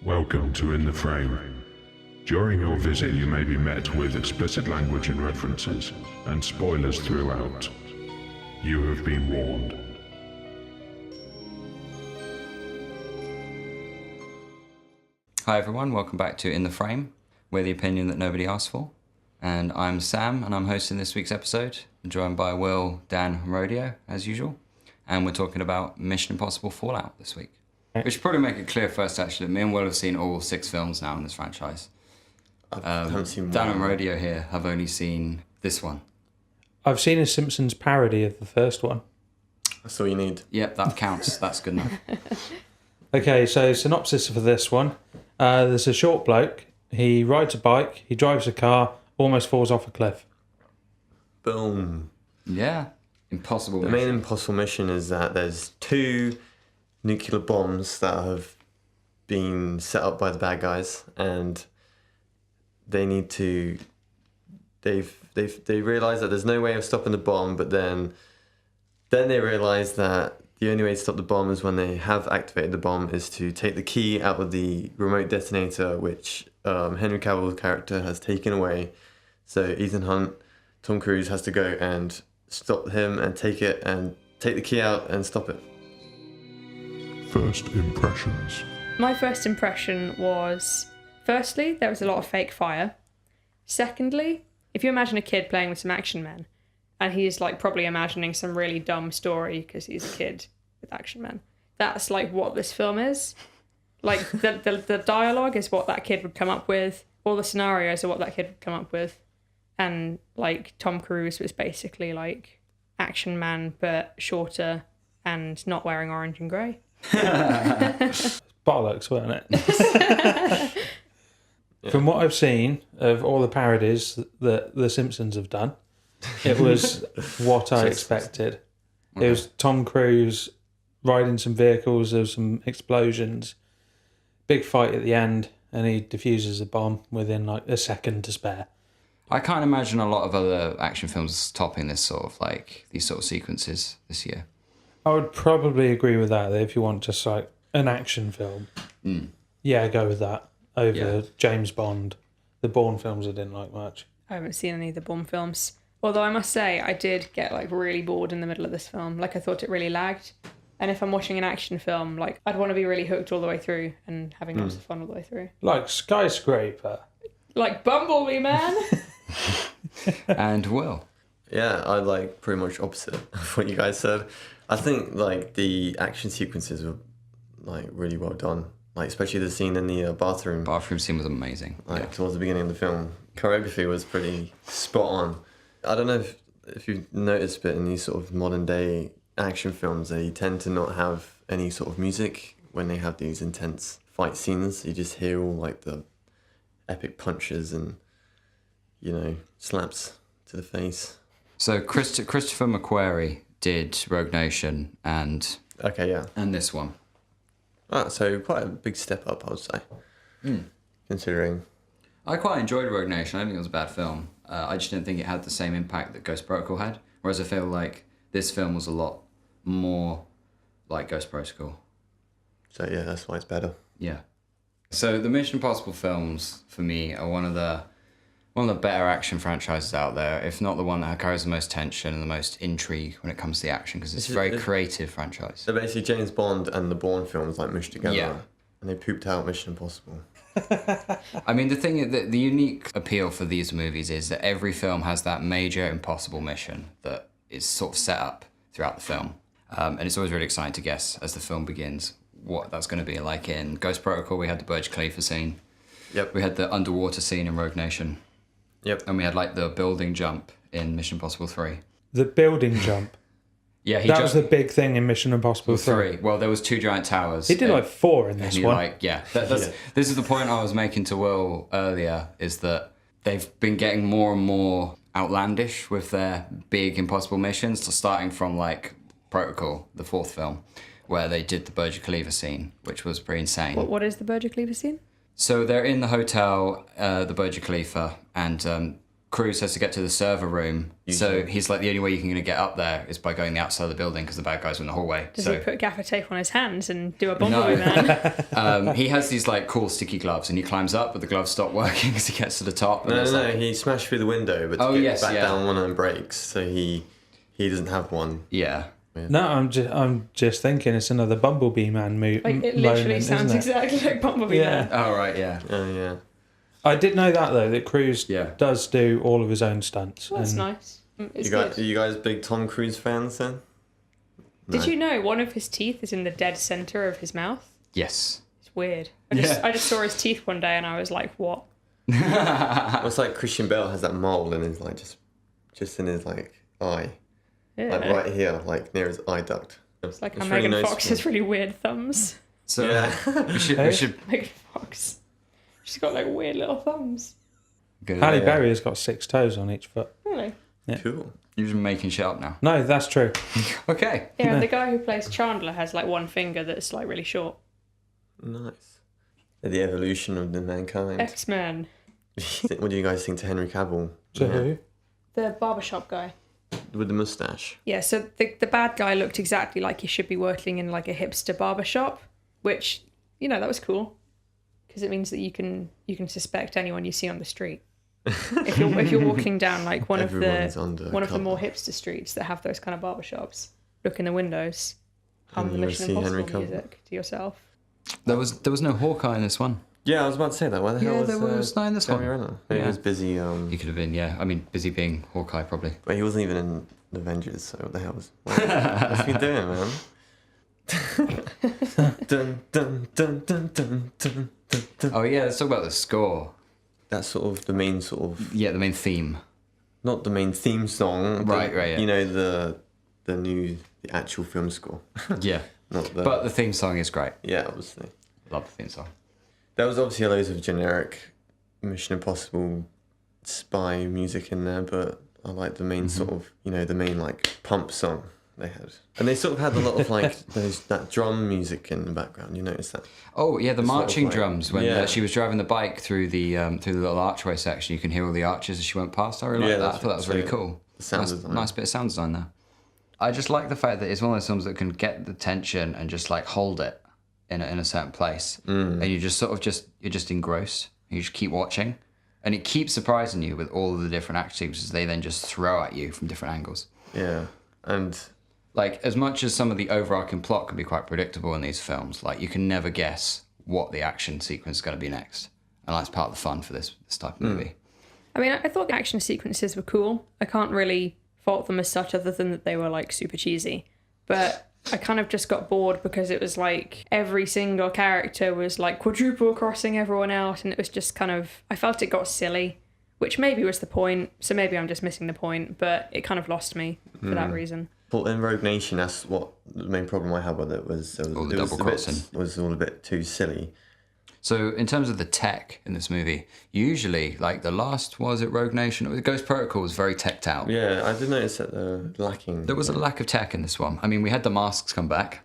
Welcome to In the Frame. During your visit you may be met with explicit language and references, and spoilers throughout. You have been warned. Hi everyone, welcome back to In the Frame. We're the opinion that nobody asked for. And I'm Sam, and I'm hosting this week's episode. I'm joined by Will, Dan, and Rodeo, as usual. And we're talking about Mission Impossible Fallout this week. We should probably make it clear first, actually, that me and Will have seen all 6 films now in this franchise. I haven't seen Dan one. and Rodeo here have only seen this one. I've seen a Simpsons parody of the first one. That's all you need. Yep, that counts. That's good enough. Okay, so synopsis for this one. There's a short bloke. He rides a bike. He drives a car. Almost falls off a cliff. Boom. Yeah, impossible The mission. main impossible mission is that there's 2 nuclear bombs that have been set up by the bad guys, and they need to. They realise that there's no way of stopping the bomb, but then they realise that the only way to stop the bomb is when they have activated the bomb is to take the key out of the remote detonator, which Henry Cavill's character has taken away. So Ethan Hunt, Tom Cruise has to go and stop him and take the key out and stop it. First impressions. My first impression was, firstly, there was a lot of fake fire. Secondly, if you imagine a kid playing with some action men, and he's like probably imagining some really dumb story because he's a kid with action men, that's like what this film is. Like the dialogue is what that kid would come up with. All the scenarios are what that kid would come up with. And like Tom Cruise was basically like Action Man but shorter and not wearing orange and grey. Bollocks, wasn't it? From what I've seen of all the parodies that The Simpsons have done, it was what I expected. It was Tom Cruise riding some vehicles, there was some explosions, big fight at the end, and he defuses the bomb within like a second to spare. I can't imagine a lot of other action films topping this sort of like these sort of sequences this year. I would probably agree with that if you want just like an action film. Yeah, go with that over James Bond. The Bourne films I didn't like much. I haven't seen any of the Bourne films. Although I must say, I did get like really bored in the middle of this film. Like I thought it really lagged. And if I'm watching an action film, like I'd want to be really hooked all the way through and having lots of fun all the way through. Like Skyscraper. Like Bumblebee, man! And Will. Yeah, I like pretty much opposite of what you guys said. I think like the action sequences were like really well done. Like especially the scene in the bathroom. Bathroom scene was amazing. Like towards the beginning of the film, choreography was pretty spot on. I don't know if you've noticed, but in these sort of modern day action films, they tend to not have any sort of music when they have these intense fight scenes. You just hear all like the epic punches and, you know, slaps to the face. So Christopher McQuarrie did Rogue Nation and this one. So quite a big step up, I would say. Considering. I quite enjoyed Rogue Nation. I don't think it was a bad film. I just didn't think it had the same impact that Ghost Protocol had. Whereas I feel like this film was a lot more like Ghost Protocol. So yeah, that's why it's better. Yeah. So the Mission Impossible films for me are one of the better action franchises out there, if not the one that carries the most tension and the most intrigue when it comes to the action, because it's a very creative franchise. So basically James Bond and the Bourne films like mushed together. Yeah. And they pooped out Mission Impossible. I mean, the unique appeal for these movies is that every film has that major impossible mission that is sort of set up throughout the film. And it's always really exciting to guess as the film begins what that's going to be. Like in Ghost Protocol, we had the Burj Khalifa scene. Yep. We had the underwater scene in Rogue Nation. Yep. And we had like the building jump in Mission Impossible 3. The building jump. Yeah, That was the big thing in Mission Impossible 3. Well, there was 2 giant towers. He did like 4 in this one. This is the point I was making to Will earlier, is that they've been getting more and more outlandish with their big impossible missions, so starting from like Protocol, the 4th film, where they did the Burj Khalifa scene, which was pretty insane. What is the Burj Khalifa scene? So they're in the hotel, the Burj Khalifa, and Cruise has to get to the server room. So he's like, the only way you can get up there is by going the outside of the building because the bad guys are in the hallway. Does he put gaffer tape on his hands and do a Bumblebee Man? He has these like cool sticky gloves and he climbs up, but the gloves stop working as he gets to the top. And No, he smashed through the window, but to get back down, one of them breaks, so he doesn't have one. Yeah. No, I'm just thinking it's another Bumblebee Man movie. Like, it literally sounds exactly like Bumblebee Man. Oh, right, yeah. Oh, yeah. I did know that, though, that Cruise does do all of his own stunts. Well, that's nice. It's Are good. you guys big Tom Cruise fans then? Did you know one of his teeth is in the dead centre of his mouth? Yes. It's weird. I just saw his teeth one day and I was like, what? Well, it's like Christian Bale has that mole in his, like, just in his, like, eye. Yeah. Like, right here, like, near his eye duct. It's like how Megan Fox has really weird thumbs. So we should Megan Fox. She's got like weird little thumbs. Halle Berry has got 6 toes on each foot. Really? Yeah. Cool. You're just making shit up now. No, that's true. Okay. Yeah, and the guy who plays Chandler has like one finger that's like really short. Nice. The evolution of the mankind. X-Men. What do you guys think to Henry Cavill? To who? The barbershop guy. With the moustache. Yeah, so the bad guy looked exactly like he should be working in like a hipster barbershop, which, you know, that was cool. Because it means that you can suspect anyone you see on the street. If you're walking down like one of the more hipster streets that have those kind of barbershops, look in the windows, hum the Mission Impossible music to yourself. There was no Hawkeye in this one. Yeah, I was about to say that. Where the hell was there was not in this one. Jeremy Renner? He was busy. He could have been, I mean, busy being Hawkeye probably. But he wasn't even in the Avengers, so what the hell was... What's he doing, man? Dun, dun, dun, dun, dun, dun, dun. Oh yeah, let's talk about the score. That's sort of the main sort of... Yeah, the main theme. Not the main theme song. Right, yeah. You know, the actual film score. Yeah. But the theme song is great. Yeah, obviously. Love the theme song. There was obviously loads of generic Mission Impossible spy music in there, but I like the main sort of, the main like pump song they had. And they sort of had a lot of like that drum music in the background. You notice that? Oh yeah, the marching sort of like, drums when she was driving the bike through the little archway section. You can hear all the arches as she went past. I really like that. I thought that was really cool. The sound design. Nice bit of sound design there. I just like the fact that it's one of those films that can get the tension and just like hold it in a certain place, and you just sort of you're just engrossed. You just keep watching, and it keeps surprising you with all of the different action sequences they then just throw at you from different angles. Yeah, and like as much as some of the overarching plot can be quite predictable in these films, like you can never guess what the action sequence is going to be next, and that's part of the fun for this type of movie. I mean, I thought the action sequences were cool. I can't really fault them as such, other than that they were like super cheesy, but I kind of just got bored because it was like every single character was like quadruple crossing everyone else, and it was just kind of, I felt it got silly, which maybe was the point, so maybe I'm just missing the point, but it kind of lost me for that reason. Well, in Rogue Nation, that's what the main problem I had with it was. It was all a bit too silly. So in terms of the tech in this movie, usually, like the last, was it Rogue Nation? Ghost Protocol was very teched out. Yeah, I did notice that lacking. There was a lack of tech in this one. I mean, we had the masks come back.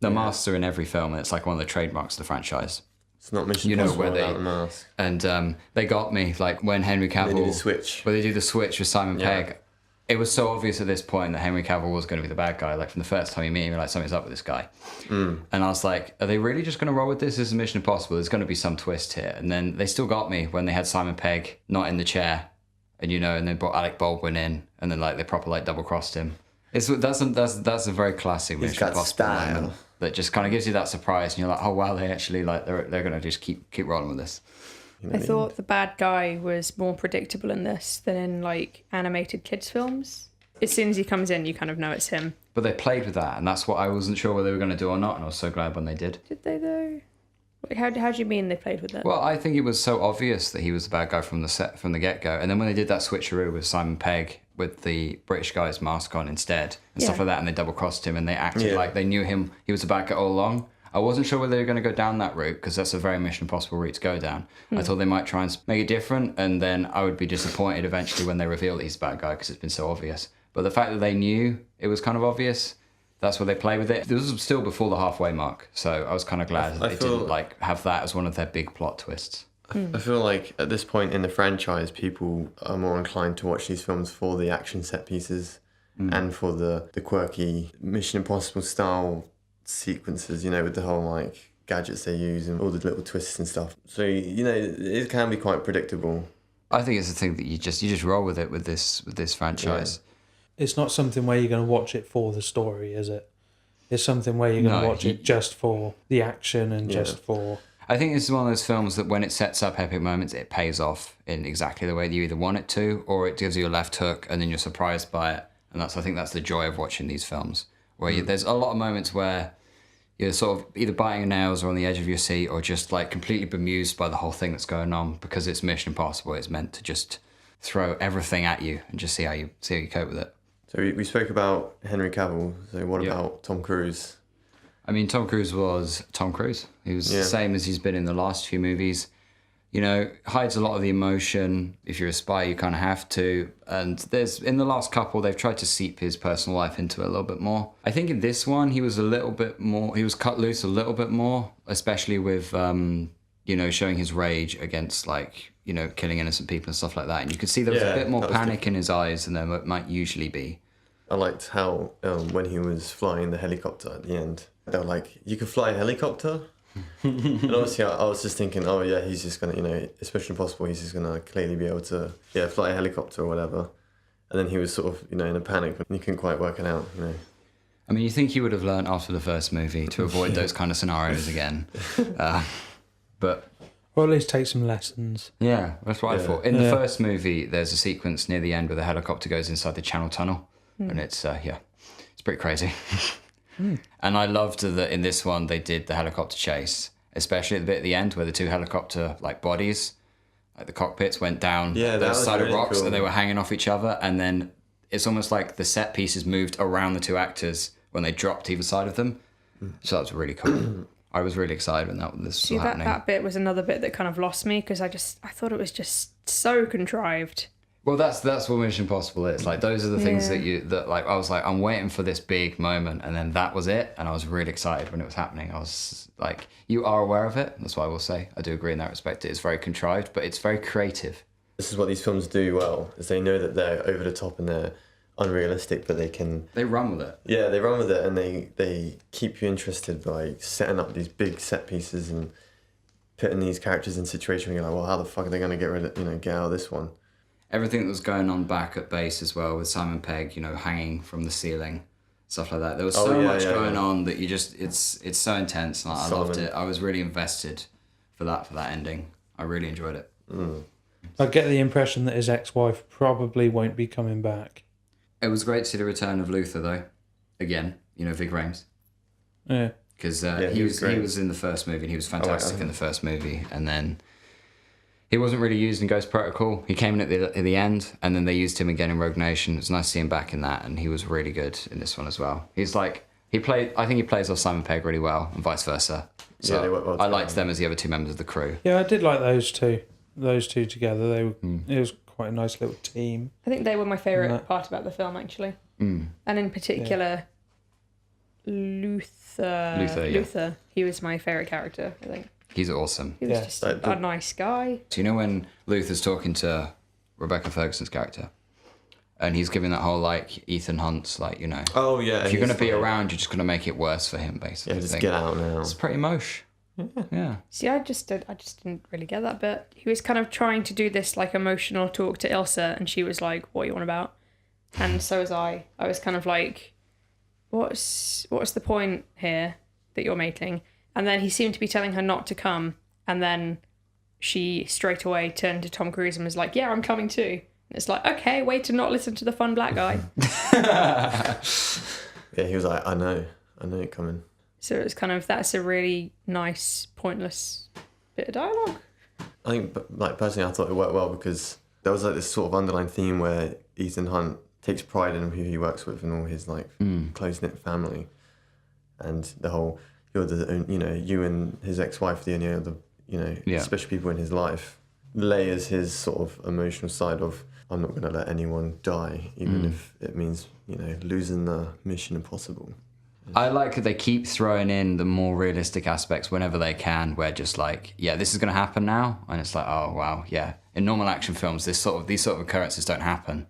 The masks are in every film, and it's like one of the trademarks of the franchise. It's not Mission Impossible without the mask. And they got me, like when Henry Cavill... They do the switch. Where they do the switch with Simon Pegg. It was so obvious at this point that Henry Cavill was going to be the bad guy. Like from the first time you meet him, you're like, something's up with this guy. And I was like, are they really just going to roll with this? This is Mission Impossible. There's going to be some twist here. And then they still got me when they had Simon Pegg not in the chair, and and they brought Alec Baldwin in, and then like they proper like double crossed him. That's a very classic Mission Impossible moment that just kind of gives you that surprise, and you're like, oh wow, they actually like they're going to just keep rolling with this. I thought the bad guy was more predictable in this than in like animated kids films. As soon as he comes in, you kind of know it's him. But they played with that, and that's what I wasn't sure whether they were going to do or not, and I was so glad when they did. Did they though? Like, how do you mean they played with it? Well, I think it was so obvious that he was the bad guy from the get-go, and then when they did that switcheroo with Simon Pegg with the British guy's mask on instead and stuff like that, and they double-crossed him, and they acted like they knew him, he was the bad guy all along. I wasn't sure whether they were going to go down that route, because that's a very Mission Impossible route to go down. I thought they might try and make it different, and then I would be disappointed eventually when they reveal that he's the bad guy, because it's been so obvious. But the fact that they knew it was kind of obvious, that's where they play with it. This was still before the halfway mark, so I was kind of glad that they didn't like have that as one of their big plot twists. I feel like at this point in the franchise, people are more inclined to watch these films for the action set pieces and for the quirky Mission Impossible style sequences, with the whole like gadgets they use and all the little twists and stuff. So, it can be quite predictable. I think it's the thing that you just roll with it with this franchise. Yeah. It's not something where you're going to watch it for the story, is it? It's something where you're going to watch it just for the action and just for... I think this is one of those films that when it sets up epic moments, it pays off in exactly the way that you either want it to, or it gives you a left hook and then you're surprised by it. And I think that's the joy of watching these films, where there's a lot of moments where you're sort of either biting your nails or on the edge of your seat or just like completely bemused by the whole thing that's going on, because it's Mission Impossible. It's meant to just throw everything at you and just see how you cope with it. So we spoke about Henry Cavill. So what about Tom Cruise? I mean, Tom Cruise was Tom Cruise. He was the same as he's been in the last few movies. Hides a lot of the emotion. If you're a spy, you kind of have to. And in the last couple, they've tried to seep his personal life into it a little bit more. I think in this one, he was cut loose a little bit more, especially with, showing his rage against, killing innocent people and stuff like that. And you could see there was a bit more panic in his eyes than there might usually be. I liked how when he was flying the helicopter at the end, they were like, "You can fly a helicopter?" And obviously I was just thinking, oh yeah, he's just going to, it's Mission Impossible, he's just going to clearly be able to, fly a helicopter or whatever. And then he was sort of, in a panic, and he couldn't quite work it out, I mean, you think he would have learned after the first movie to avoid those kind of scenarios again. But... Or at least take some lessons. Yeah, that's what I thought. In the first movie, there's a sequence near the end where the helicopter goes inside the Channel Tunnel. And it's, it's pretty crazy. And I loved that in this one they did the helicopter chase, especially at the bit at the end where the two helicopter bodies, like the cockpits, went down the side of rocks, cool. And they were hanging off each other, and then it's almost like the set pieces moved around the two actors when they dropped either side of them. So that was really cool. I was really excited when this was happening. That bit was another bit that kind of lost me, because I thought it was just so contrived. Well, that's what Mission Impossible is. Like, those are the things that I was like, I'm waiting for this big moment, and then that was it, and I was really excited when it was happening. I was like, you are aware of it. That's what I will say. I do agree in that respect. It is very contrived, but it's very creative. This is what these films do well, is they know that they're over the top and they're unrealistic, but they run with it. Yeah, they run with it, and they keep you interested by setting up these big set pieces and putting these characters in situations where you're like, well, how the fuck are they going to get out of this one? Everything that was going on back at base as well with Simon Pegg, hanging from the ceiling, stuff like that. There was so much going on that it's so intense, and I loved it. I was really invested for that ending. I really enjoyed it. I get the impression that his ex-wife probably won't be coming back. It was great to see the return of Luther, though. Again, Vig Rhames. Yeah. Because he was in the first movie, and he was fantastic in the first movie, and then he wasn't really used in Ghost Protocol. He came in at the end, and then they used him again in Rogue Nation. It was nice to see him back in that, and he was really good in this one as well. I think he plays off Simon Pegg really well, and vice versa. So they work well I liked them as the other two members of the crew. Yeah, I did like those two together. It was quite a nice little team. I think they were my favourite part about the film, actually. And in particular, Luther. He was my favourite character, I think. He's awesome. He was just a nice guy. Do you know when Luther's talking to Rebecca Ferguson's character, and he's giving that whole Ethan Hunt's oh yeah, if you're going to be around, you're just going to make it worse for him, basically. Yeah, just get out now. It's pretty mosh. Yeah. See, I just didn't really get that bit. He was kind of trying to do this emotional talk to Ilsa, and she was like, "What are you on about?" And so was I. I was kind of like, "What's the point here that you're making?" And then he seemed to be telling her not to come, and then she straight away turned to Tom Cruise and was like, "Yeah, I'm coming too." And it's like, okay, way to not listen to the fun black guy. Yeah, he was like, I know you're coming. So it was that's a really nice, pointless bit of dialogue. I think, personally, I thought it worked well because there was this sort of underlying theme where Ethan Hunt takes pride in who he works with and all his close-knit family, and the whole you and his ex-wife are the only other special people in his life, layers his sort of emotional side of, I'm not going to let anyone die, even if it means losing the Mission Impossible. I like that they keep throwing in the more realistic aspects whenever they can, where just like, yeah, this is going to happen now. And it's like, oh, wow, yeah. In normal action films, these sort of occurrences don't happen.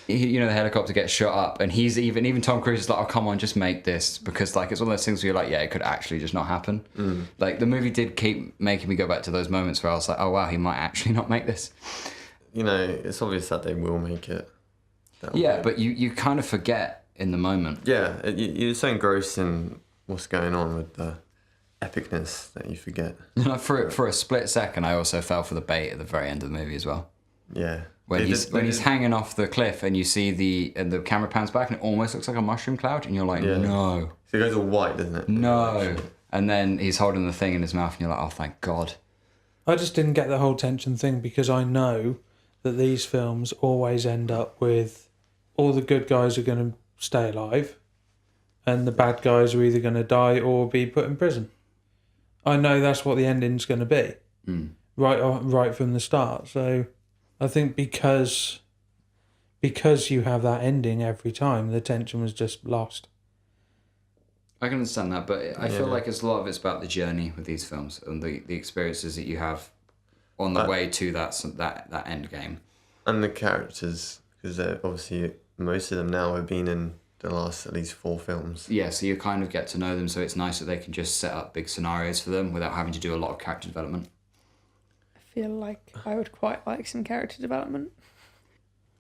You know, the helicopter gets shot up, and he's even Tom Cruise is like, oh, come on, just make this. Because, like, it's one of those things where you're like, yeah, it could actually just not happen. Like, the movie did keep making me go back to those moments where I was like, oh, wow, he might actually not make this. You know, it's obvious that they will make it. Yeah, but you kind of forget in the moment. Yeah, you're so engrossed in what's going on with the epicness that you forget. For a split second, I also fell for the bait at the very end of the movie as well. Yeah. When he's hanging off the cliff and you see the camera pans back and it almost looks like a mushroom cloud and you're like, no. So it goes all white, doesn't it? No. And then he's holding the thing in his mouth and you're like, oh, thank God. I just didn't get the whole tension thing because I know that these films always end up with all the good guys are going to stay alive and the bad guys are either going to die or be put in prison. I know that's what the ending's going to be, right from the start. So I think because you have that ending every time, the tension was just lost. I can understand that, but I feel like a lot of it's about the journey with these films and the experiences that you have on the way to that end game. And the characters, because they're obviously most of them now have been in the last at least 4 films. Yeah, so you kind of get to know them, so it's nice that they can just set up big scenarios for them without having to do a lot of character development. I feel like I would quite like some character development.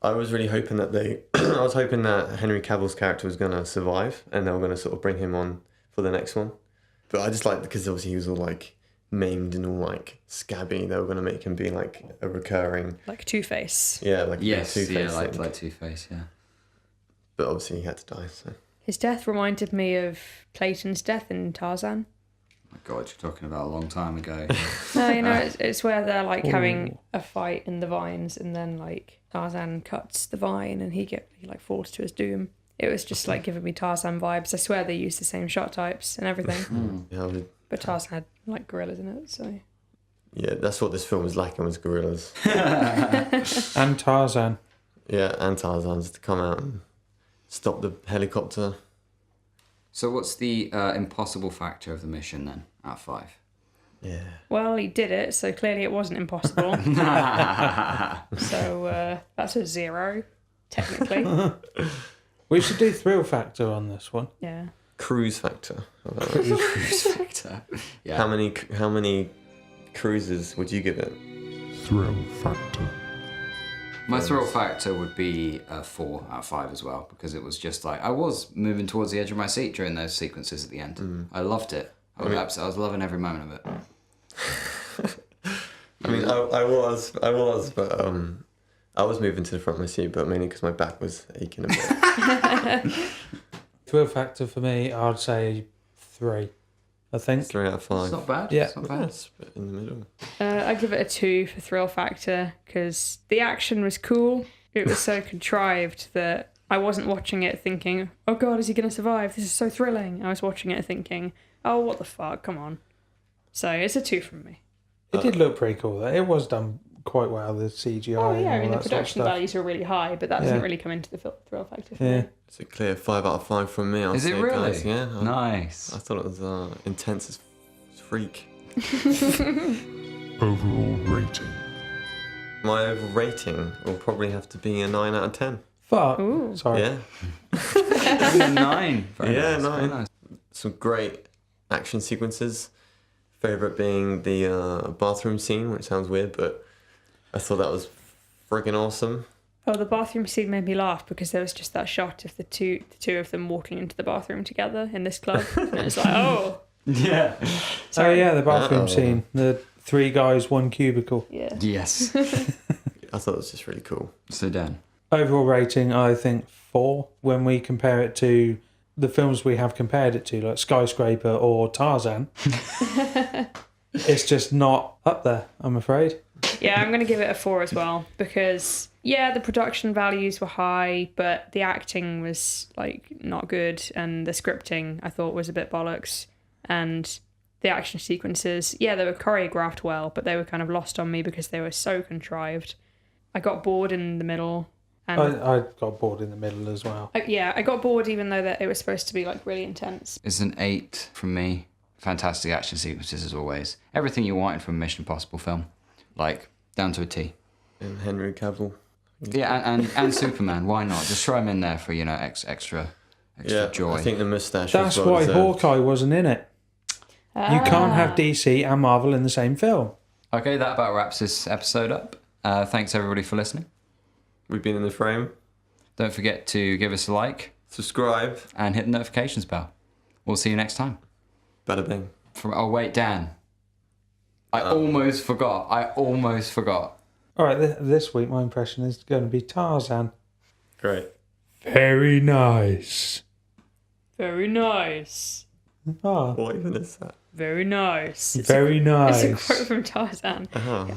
I was really hoping that I was hoping that Henry Cavill's character was going to survive and they were going to sort of bring him on for the next one. But I just liked, because obviously he was all like maimed and all like scabby, they were going to make him be like a recurring... Like Two-Face. Yeah, like Two-Face. Yeah, like Two-Face, yeah. But obviously he had to die, so... His death reminded me of Clayton's death in Tarzan. Oh my God, you're talking about a long time ago. No, you know, it's where they're like having a fight in the vines and then like Tarzan cuts the vine and he like falls to his doom. It was just like giving me Tarzan vibes. I swear they used the same shot types and everything. But Tarzan had like gorillas in it, so... Yeah, that's what this film was lacking, was gorillas. And Tarzan. Yeah, and Tarzan's to come out and stop the helicopter. So what's the impossible factor of the mission then, out of 5? Yeah. Well, he did it, so clearly it wasn't impossible. So that's a 0, technically. We should do thrill factor on this one. Yeah. Cruise factor. Cruise factor. Yeah. How many cruises would you give it? Thrill factor. My thrill factor would be a 4 out of 5 as well, because it was just like, I was moving towards the edge of my seat during those sequences at the end. I loved it. I was loving every moment of it. I mean, I was, but I was moving to the front of my seat, but mainly because my back was aching a bit. Thrill factor for me, I'd say 3. I think 3 out of 5. It's not bad. Yeah. It's not bad. It's in the middle. I give it a 2 for thrill factor because the action was cool. It was so contrived that I wasn't watching it thinking, oh God, is he going to survive? This is so thrilling. I was watching it thinking, oh, what the fuck? Come on. So it's a 2 from me. It did look pretty cool though. It was done quite well, the CGI. Oh yeah, I mean the that sort of production stuff. values are really high, but that doesn't really come into the thrill factor for me. It's a clear 5 out of 5 from me. I'll Is it say, really? Guys. Yeah. Nice. I thought it was intense as freak. Overall rating. My overall rating will probably have to be a 9 out of 10. Fuck. Ooh. Sorry. Yeah. A 9. Very Yeah, nice. 9. Very nice. Some great action sequences. Favourite being the bathroom scene, which sounds weird, but I thought that was friggin' awesome. Oh, the bathroom scene made me laugh because there was just that shot of the two of them walking into the bathroom together in this club. And it was like, oh. Yeah. Oh yeah, the bathroom scene. The 3 guys, 1 cubicle. Yeah. Yes. I thought it was just really cool. So Dan. Overall rating, I think 4 when we compare it to the films we have compared it to, like Skyscraper or Tarzan. It's just not up there, I'm afraid. Yeah, I'm going to give it a 4 as well because, yeah, the production values were high, but the acting was, like, not good, and the scripting, I thought, was a bit bollocks, and the action sequences, yeah, they were choreographed well, but they were kind of lost on me because they were so contrived. I got bored in the middle, And I got bored in the middle as well. I got bored even though that it was supposed to be like really intense. It's an 8 from me. Fantastic action sequences as always. Everything you wanted from a Mission Impossible film, like down to a T. And Henry Cavill. Yeah, and Superman. Why not? Just throw him in there for extra joy. I think the mustache. That's was well why deserved. Hawkeye wasn't in it. You can't have DC and Marvel in the same film. Okay, that about wraps this episode up. Thanks everybody for listening. We've been in the frame. Don't forget to give us a like Subscribe. and hit the notifications bell. We'll see you next time. Bada bing. Oh wait, Dan. I almost forgot. All right, this week my impression is going to be Tarzan. Great. Very nice. Very nice. Ah, What even is that? Very nice. very nice. It's a quote from Tarzan. Uh-huh.